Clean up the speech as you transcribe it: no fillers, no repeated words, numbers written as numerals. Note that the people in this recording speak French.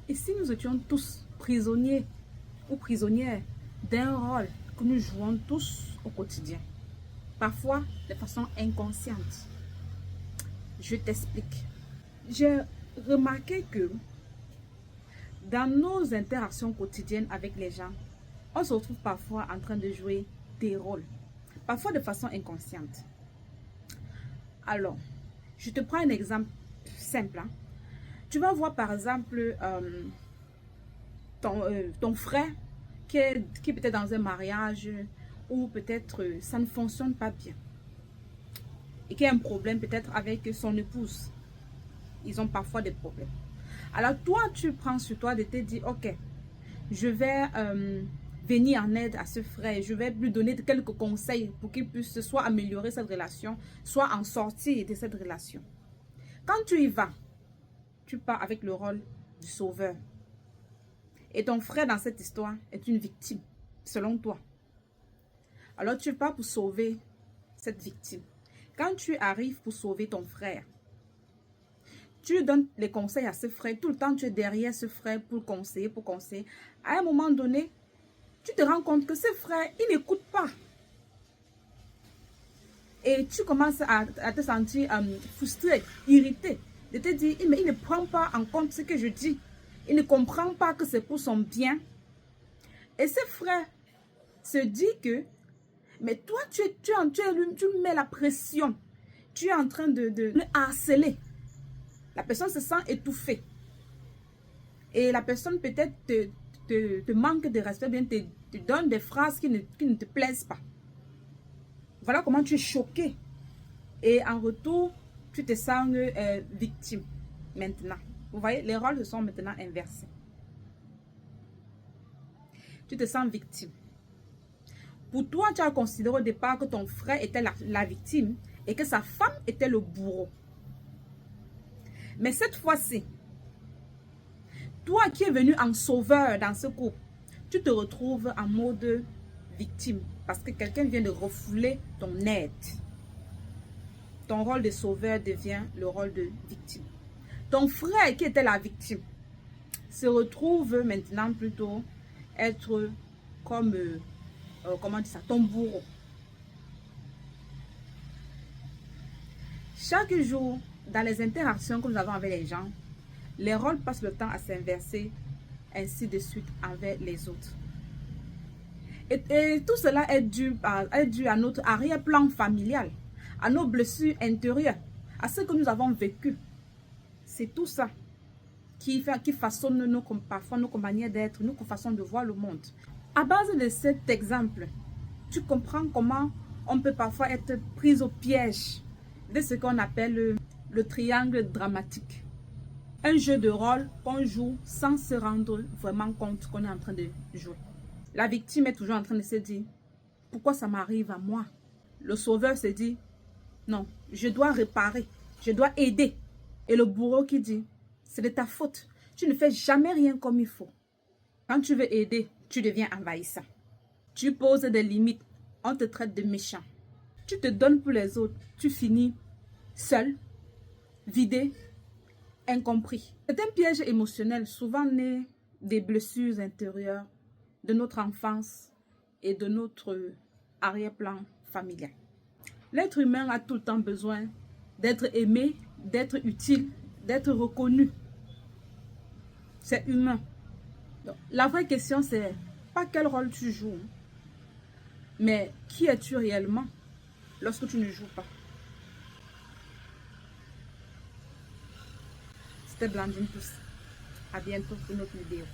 Et si nous étions tous prisonniers ou prisonnières d'un rôle que nous jouons tous au quotidien, parfois de façon inconsciente? Je t'explique. J'ai remarqué que dans nos interactions quotidiennes avec les gens, on se retrouve parfois en train de jouer des rôles, parfois de façon inconsciente. Alors, je te prends un exemple simple. Tu vas voir par exemple ton frère qui est peut-être dans un mariage ou peut-être ça ne fonctionne pas bien et qui a un problème peut-être avec son épouse. Ils ont parfois des problèmes. Alors toi, tu prends sur toi de te dire, ok, je vais venir en aide à ce frère. Je vais lui donner quelques conseils pour qu'il puisse soit améliorer cette relation, soit en sortir de cette relation. Quand tu y vas, tu pars avec le rôle du sauveur. Et ton frère dans cette histoire est une victime, selon toi. Alors tu pars pour sauver cette victime. Quand tu arrives pour sauver ton frère, tu donnes les conseils à ce frère. Tout le temps, tu es derrière ce frère pour conseiller, pour conseiller. À un moment donné, tu te rends compte que ce frère, il n'écoute pas. Et tu commences à te sentir frustré, irrité. De te dire, mais il ne prend pas en compte ce que je dis. Il ne comprend pas que c'est pour son bien. Et ce frère se dit que, mais toi, tu mets la pression. Tu es en train de le harceler. La personne se sent étouffée. Et la personne peut-être te manque de respect, bien te donne des phrases qui ne te plaisent pas. Voilà comment tu es choqué. Et en retour, tu te sens victime maintenant. Vous voyez, les rôles se sont maintenant inversés. Tu te sens victime. Pour toi, tu as considéré au départ que ton frère était la victime et que sa femme était le bourreau. Mais cette fois-ci, toi qui es venu en sauveur dans ce couple, tu te retrouves en mode victime parce que quelqu'un vient de refouler ton aide. Ton rôle de sauveur devient le rôle de victime. Ton frère qui était la victime se retrouve maintenant plutôt être comme, comment dire ça, ton bourreau. Chaque jour, dans les interactions que nous avons avec les gens, les rôles passent le temps à s'inverser, ainsi de suite avec les autres. Et tout cela est dû à notre arrière-plan familial, à nos blessures intérieures, à ce que nous avons vécu. C'est tout ça qui façonne parfois nos manières d'être, nos façons de voir le monde. À base de cet exemple, tu comprends comment on peut parfois être pris au piège de ce qu'on appelle le triangle dramatique. Un jeu de rôle qu'on joue sans se rendre vraiment compte qu'on est en train de jouer. La victime est toujours en train de se dire, pourquoi ça m'arrive à moi? Le sauveur se dit, non, je dois réparer, je dois aider. Et le bourreau qui dit, c'est de ta faute, tu ne fais jamais rien comme il faut. Quand tu veux aider, tu deviens envahissant. Tu poses des limites, on te traite de méchant. Tu te donnes pour les autres, tu finis seul, vidé, incompris. C'est un piège émotionnel souvent né des blessures intérieures de notre enfance et de notre arrière-plan familial. L'être humain a tout le temps besoin d'être aimé, d'être utile, d'être reconnu. C'est humain. Donc, la vraie question, c'est pas quel rôle tu joues, mais qui es-tu réellement lorsque tu ne joues pas. C'était Blandine Tous. À bientôt pour une autre vidéo.